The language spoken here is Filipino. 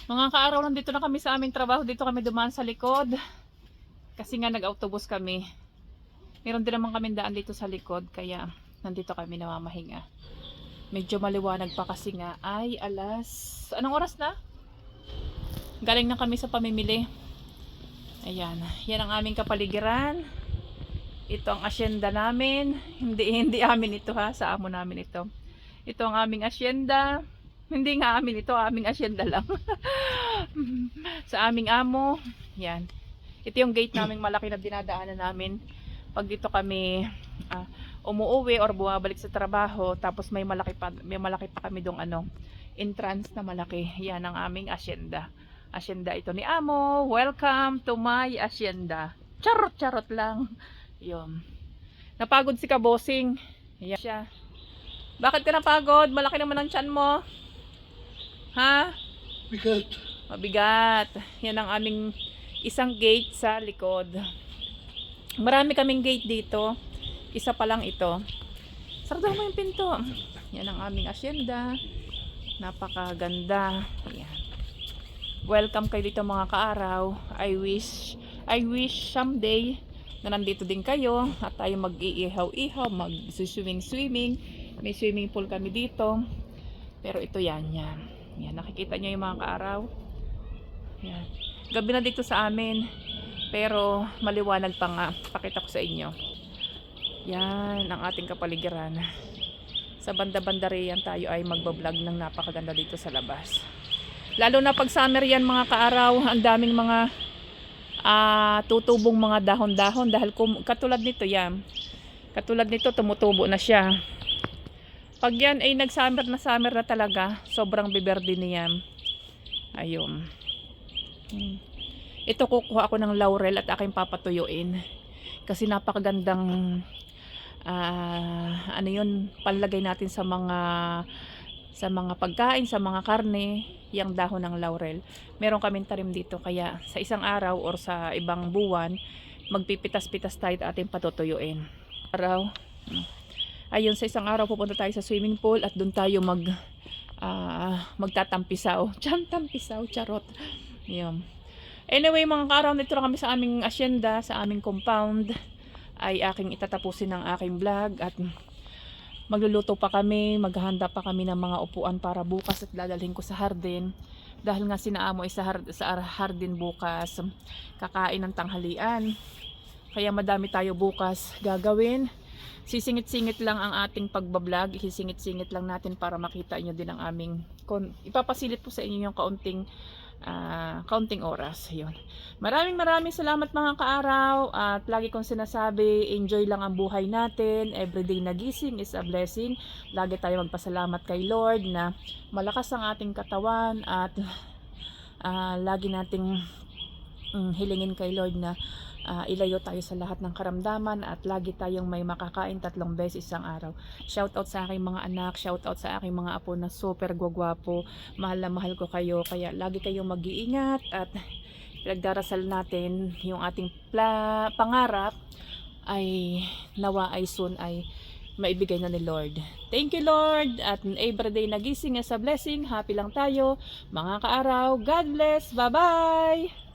Mga kaaraw, nandito na kami sa aming trabaho. Dito kami dumaan sa likod. Kasi nga nag-autobus kami. Meron din naman kami daan dito sa likod. Kaya nandito kami namamahinga. Medyo maliwanag pa kasi nga ay alas... Anong oras na? Galing na kami sa pamimili. Ayan. Yan ang aming kapaligiran. Ito ang asyenda namin. Hindi amin ito ha. Sa amo namin ito. Ito ang aming asyenda. Hindi nga amin ito. Aming asyenda lang. Sa aming amo. Yan. Ito yung gate naming malaki na dinadaanan namin. Pag dito kami umuwi or bumabalik sa trabaho, tapos may malaki pa kami dong entrance na malaki. Yan ang aming asyenda. Asyenda ito ni amo. Welcome to my asyenda. Charot lang. Yun. Napagod si Kabosing. Yan siya. Bakit ka napagod? Malaki naman ang tiyan mo. Ha? Bigat. Mabigat. Yan ang aming isang gate sa likod. Marami kaming gate dito. Isa pa lang ito. Sarado mo yung pinto. Yan ang aming asyenda. Napakaganda. Yan. Welcome kayo dito mga kaaraw. I wish someday na nandito din kayo at tayo mag-iihaw-ihaw, mag-swimming. May swimming pool kami dito. Pero ito yan. Yan, nakikita nyo yung mga kaaraw. Yan. Gabi na dito sa amin. Pero maliwanag pa nga. Pakita ko sa inyo. Yan ang ating kapaligiran. Sa banda-banda riyan tayo ay magbablog ng napakaganda dito sa labas. Lalo na pag summer yan mga kaaraw, ang daming mga tutubong mga dahon-dahon dahil katulad nito yan. Katulad nito tumutubo na siya. Pag yan ay nag-summer na talaga, sobrang biberde niyan. Ayun. Ito kukuha ako ng laurel at aking papatuyuin. Kasi napakagandang panlagay natin sa mga pagkain, sa mga karne, yung dahon ng laurel. Meron kaming tarim dito kaya sa isang araw or sa ibang buwan, magpipitas-pitas tayo at ating patutuyuin. Ayun, sa isang araw pupunta tayo sa swimming pool at doon tayo magtatampisaw. Tampisaw, charot. Yun. Anyway, mga kaaraw, dito lang kami sa aming asyenda, sa aming compound. Ay aking itatapusin ng aking vlog at magluluto pa kami, maghahanda pa kami ng mga upuan para bukas at dadalhin ko sa hardin. Dahil nga sinaamo sa hardin bukas, kakain ng tanghalian. Kaya madami tayo bukas gagawin. Sisingit-singit lang ang ating pagbablog. Isisingit-singit lang natin para makita nyo din ang aming ipapasilip po sa inyo yung kaunting oras. Yun. Maraming salamat mga kaaraw at lagi kong sinasabi, enjoy lang ang buhay natin. Everyday na gising is a blessing. Lagi tayo magpasalamat kay Lord na malakas ang ating katawan at lagi nating hilingin kay Lord na ilayo tayo sa lahat ng karamdaman at lagi tayong may makakain 3 beses isang araw. Shoutout sa aking mga anak, shoutout sa aking mga apo na super gwagwapo. Mahal na mahal ko kayo, kaya lagi kayong mag-iingat at pinagdarasal natin yung ating pangarap ay nawa ay soon ay maibigay na ni Lord. Thank you Lord at everyday nagising as a blessing. Happy lang tayo mga kaaraw. God bless. Bye bye.